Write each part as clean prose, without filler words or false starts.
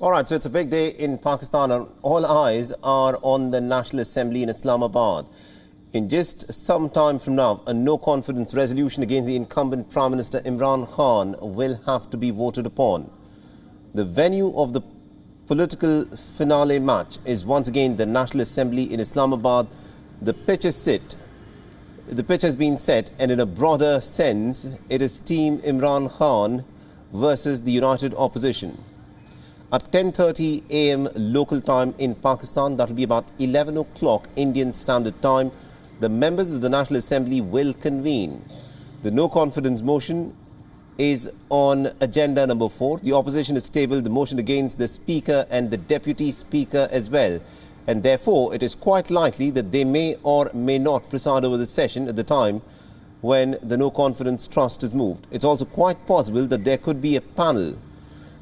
All right, so it's a big day in Pakistan and all eyes are on the National Assembly in Islamabad. In just some time from now, a no-confidence resolution against the incumbent Prime Minister Imran Khan will have to be voted upon. The venue of the political finale match is once again the National Assembly in Islamabad. The pitch is set. The pitch has been set, and in a broader sense, it is Team Imran Khan versus the United Opposition. At 10:30 a.m. local time in Pakistan, that will be about 11 o'clock Indian Standard Time, the members of the National Assembly will convene. The no-confidence motion is on agenda number 4. The opposition has tabled the motion against the Speaker and the Deputy Speaker as well. And therefore, it is quite likely that they may or may not preside over the session at the time when the no-confidence trust is moved. It's also quite possible that there could be a panel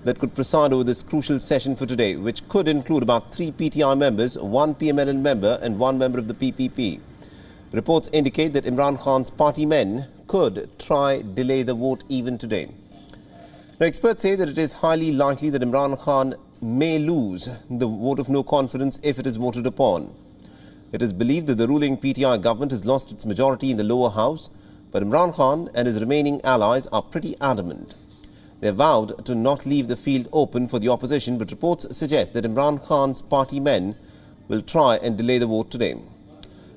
that could preside over this crucial session for today, which could include about 3 PTI members, 1 PMLN member and 1 member of the PPP. Reports indicate that Imran Khan's party men could try delay the vote even today. Now, experts say that it is highly likely that Imran Khan may lose the vote of no confidence if it is voted upon. It is believed that the ruling PTI government has lost its majority in the lower house, but Imran Khan and his remaining allies are pretty adamant. They vowed to not leave the field open for the opposition, but reports suggest that Imran Khan's party men will try and delay the vote today.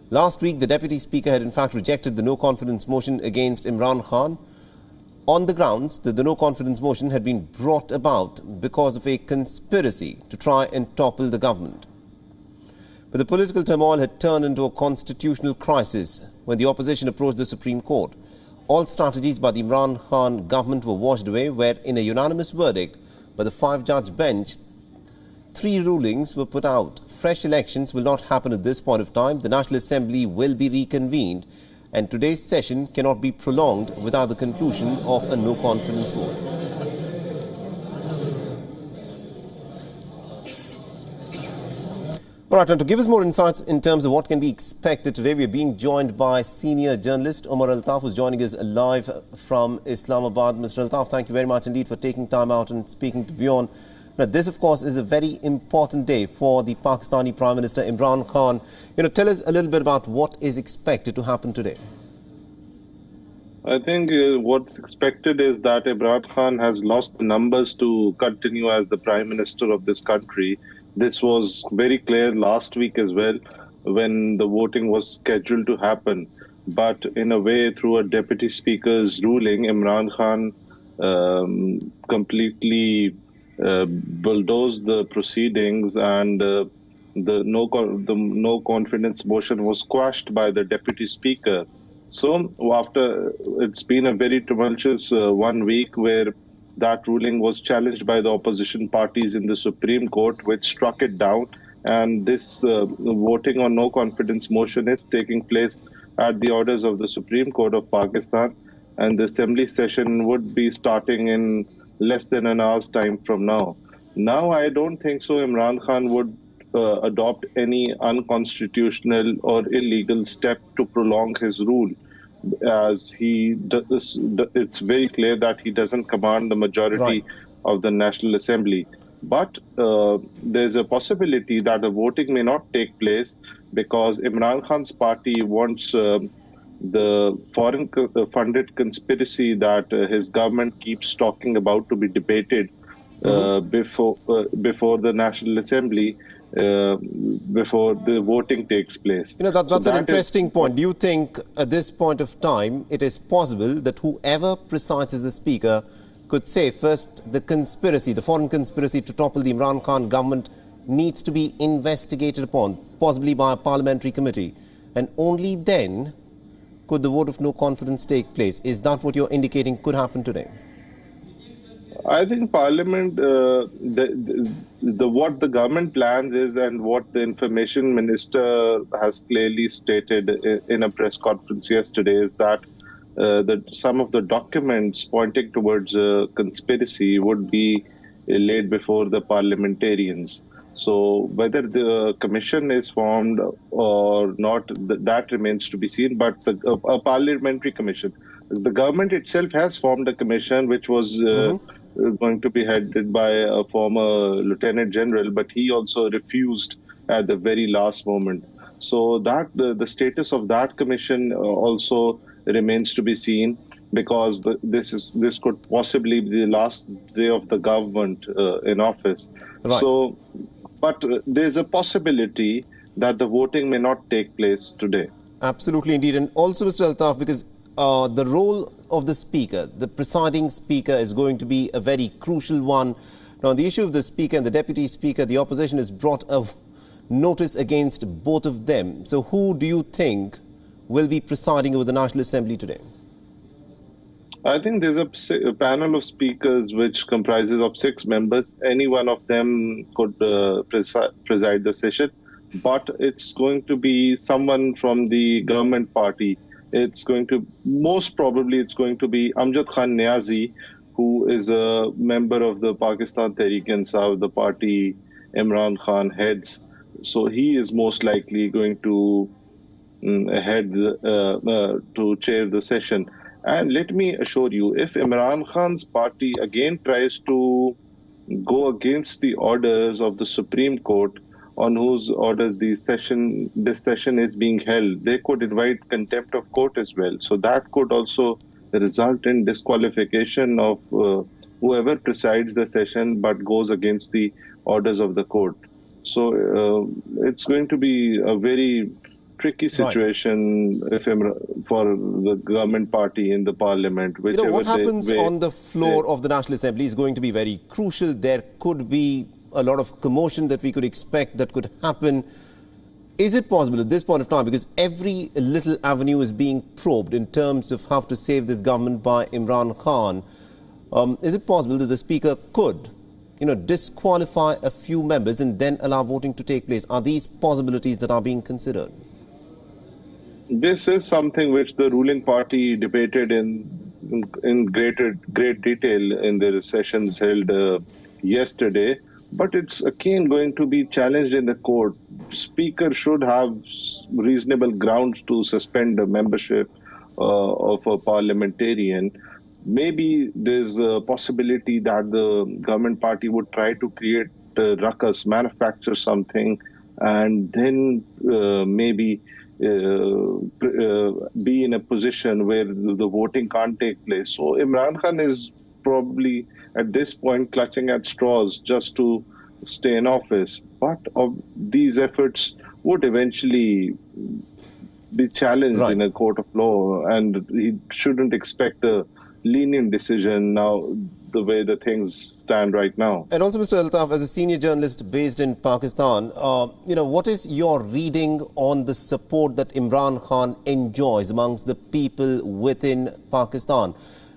Last week, the Deputy Speaker had in fact rejected the no-confidence motion against Imran Khan on the grounds that the no-confidence motion had been brought about because of a conspiracy to try and topple the government. But the political turmoil had turned into a constitutional crisis when the opposition approached the Supreme Court. All strategies by the Imran Khan government were washed away, where in a unanimous verdict by the 5-judge bench, 3 rulings were put out. Fresh elections will not happen at this point of time. The National Assembly will be reconvened, and today's session cannot be prolonged without the conclusion of a no-confidence vote. All right, and to give us more insights in terms of what can be expected today, we are being joined by senior journalist Omar Altaf, who's joining us live from Islamabad. Mr. Altaf, thank you very much indeed for taking time out and speaking to WION. Now, this, of course, is a very important day for the Pakistani Prime Minister Imran Khan. Tell us a little bit about what is expected to happen today. I think what's expected is that Imran Khan has lost the numbers to continue as the Prime Minister of this country. This was very clear last week as well when the voting was scheduled to happen. But in a way, through a Deputy Speaker's ruling, Imran Khan completely bulldozed the proceedings, and the no confidence motion was quashed by the Deputy Speaker. So after it's been a very tumultuous 1 week where that ruling was challenged by the opposition parties in the Supreme Court, which struck it down. And this voting on no confidence motion is taking place at the orders of the Supreme Court of Pakistan. And the assembly session would be starting in less than an hour's time from now. Now, I don't think so Imran Khan would adopt any unconstitutional or illegal step to prolong his rule, as it's very clear that he doesn't command the majority of the National Assembly. But there's a possibility that the voting may not take place because Imran Khan's party wants the foreign funded conspiracy that his government keeps talking about to be debated before the National Assembly, before the voting takes place. That's an interesting point. Do you think at this point of time it is possible that whoever presides as the Speaker could say first the conspiracy, the foreign conspiracy to topple the Imran Khan government needs to be investigated upon, possibly by a parliamentary committee, and only then could the vote of no confidence take place? Is that what you're indicating could happen today? I think Parliament, what the government plans is, and what the Information Minister has clearly stated in a press conference yesterday, is that some of the documents pointing towards a conspiracy would be laid before the parliamentarians. So whether the commission is formed or not, that remains to be seen. But a parliamentary commission, the government itself has formed a commission which was going to be headed by a former lieutenant general, but he also refused at the very last moment. So that the status of that commission also remains to be seen, because this could possibly be the last day of the government in office. Right. So, but there's a possibility that the voting may not take place today. Absolutely, indeed. And also, Mr. Altaf, because the role of the Speaker, the presiding Speaker, is going to be a very crucial one. Now, on the issue of the Speaker and the Deputy Speaker, the opposition has brought a notice against both of them. So who do you think will be presiding over the National Assembly today? I think there's a panel of speakers which comprises of 6 members. Any one of them could preside the session, but it's going to be someone from the government party. Most probably it's going to be Amjad Khan Niazi, who is a member of the Pakistan Tehreek-e-Insaf, the party Imran Khan heads. So he is most likely going to head to chair the session. And let me assure you, if Imran Khan's party again tries to go against the orders of the Supreme Court, on whose orders this session is being held, they could invite contempt of court as well. So that could also result in disqualification of whoever presides the session but goes against the orders of the court. So it's going to be a very tricky situation for the government party in the parliament. What happens on the floor of the National Assembly is going to be very crucial. There could be a lot of commotion that we could expect that could happen. Is it possible at this point of time, because every little avenue is being probed in terms of how to save this government by Imran Khan, is it possible that the Speaker could disqualify a few members and then allow voting to take place? Are these possibilities that are being considered? This is something which the ruling party debated in great detail in their sessions held yesterday, but it's again going to be challenged in the court. Speaker should have reasonable grounds to suspend the membership of a parliamentarian. Maybe there's a possibility that the government party would try to create a ruckus, manufacture something, and then maybe be in a position where the voting can't take place. So Imran Khan is probably at this point clutching at straws just to stay in office. But these efforts would eventually be challenged in a court of law, and he shouldn't expect a lenient decision now, the way the things stand right now. And also, Mr. Altaf, as a senior journalist based in Pakistan, what is your reading on the support that Imran Khan enjoys amongst the people within Pakistan?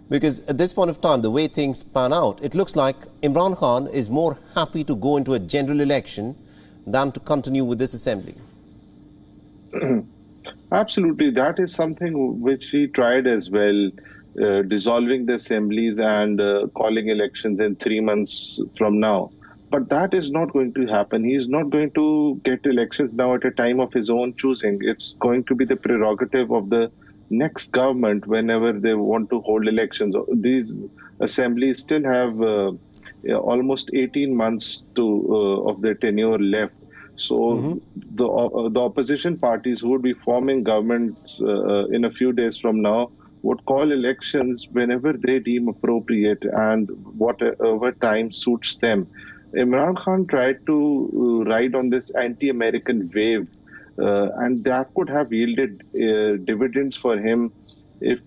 Because at this point of time, the way things pan out, it looks like Imran Khan is more happy to go into a general election than to continue with this assembly. Absolutely. That is something which he tried as well. Dissolving the assemblies and calling elections in 3 months from now. But that is not going to happen. He is not going to get elections now at a time of his own choosing. It's going to be the prerogative of the next government whenever they want to hold elections. These assemblies still have almost 18 months of their tenure left. So the opposition parties who would be forming governments in a few days from now would call elections whenever they deem appropriate and whatever time suits them. Imran Khan tried to ride on this anti-American wave, and that could have yielded dividends for him if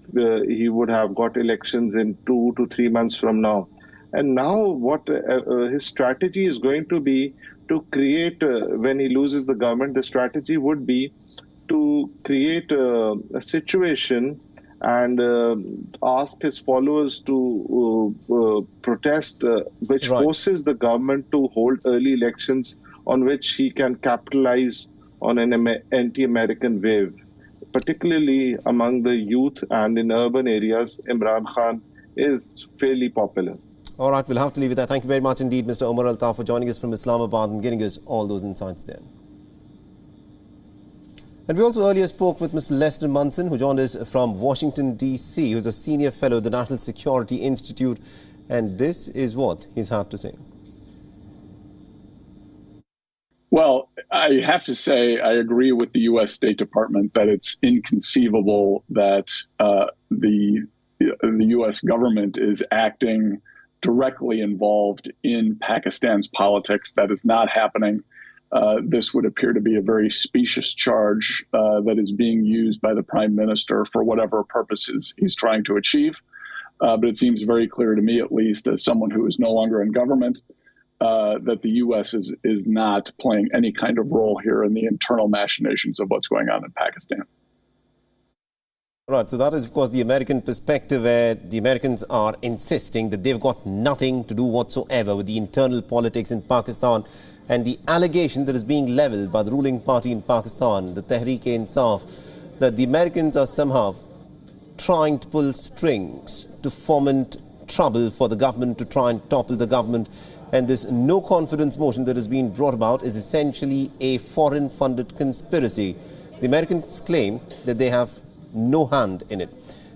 he would have got elections in 2 to 3 months from now. And now what his strategy is going to be to create, when he loses the government, the strategy would be to create a situation and ask his followers to protest, which forces the government to hold early elections on which he can capitalize on an anti-American wave. Particularly among the youth and in urban areas, Imran Khan is fairly popular. All right, we'll have to leave it there. Thank you very much indeed, Mr. Omar Altaf, for joining us from Islamabad and giving us all those insights there. And we also earlier spoke with Mr. Lester Munson, who joined us from Washington, D.C., who's a senior fellow at the National Security Institute And this is what he's had to say. Well, I have to say I agree with the U.S. State Department that it's inconceivable that the U.S. government is acting directly involved in Pakistan's politics. That is not happening. This would appear to be a very specious charge that is being used by the prime minister for whatever purposes he's trying to achieve. But it seems very clear to me, at least, as someone who is no longer in government, that the U.S. is not playing any kind of role here in the internal machinations of what's going on in Pakistan. Right, so that is, of course, the American perspective, where the Americans are insisting that they've got nothing to do whatsoever with the internal politics in Pakistan, and the allegation that is being leveled by the ruling party in Pakistan, the Tehreek-e-Insaf, that the Americans are somehow trying to pull strings to foment trouble for the government, to try and topple the government. And this no confidence motion that has been brought about is essentially a foreign funded conspiracy. The Americans claim that they have no hand in it.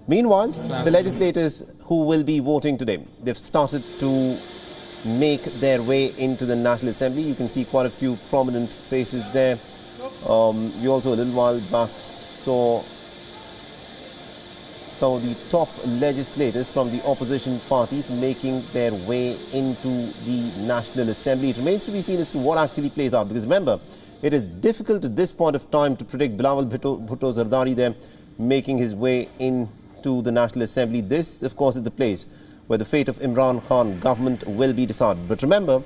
Meanwhile, the legislators who will be voting today, they've started to make their way into the National Assembly. You can see quite a few prominent faces there. We also a little while back saw some of the top legislators from the opposition parties making their way into the National Assembly. It remains to be seen as to what actually plays out, because remember, it is difficult at this point of time to predict Bilawal Bhutto Zardari there making his way into the National Assembly. This, of course, is the place where the fate of Imran Khan government will be decided. But remember,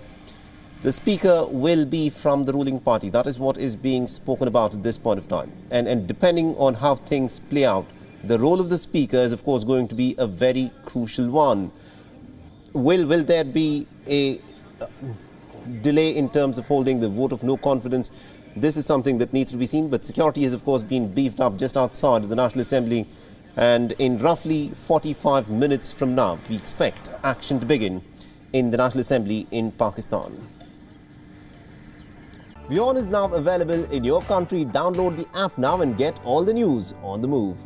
the Speaker will be from the ruling party. That is what is being spoken about at this point of time. And depending on how things play out, the role of the Speaker is, of course, going to be a very crucial one. Will there be a delay in terms of holding the vote of no confidence? This is something that needs to be seen, but security has, of course, been beefed up just outside of the National Assembly. And in roughly 45 minutes from now, we expect action to begin in the National Assembly in Pakistan. WION is now available in your country. Download the app now and get all the news on the move.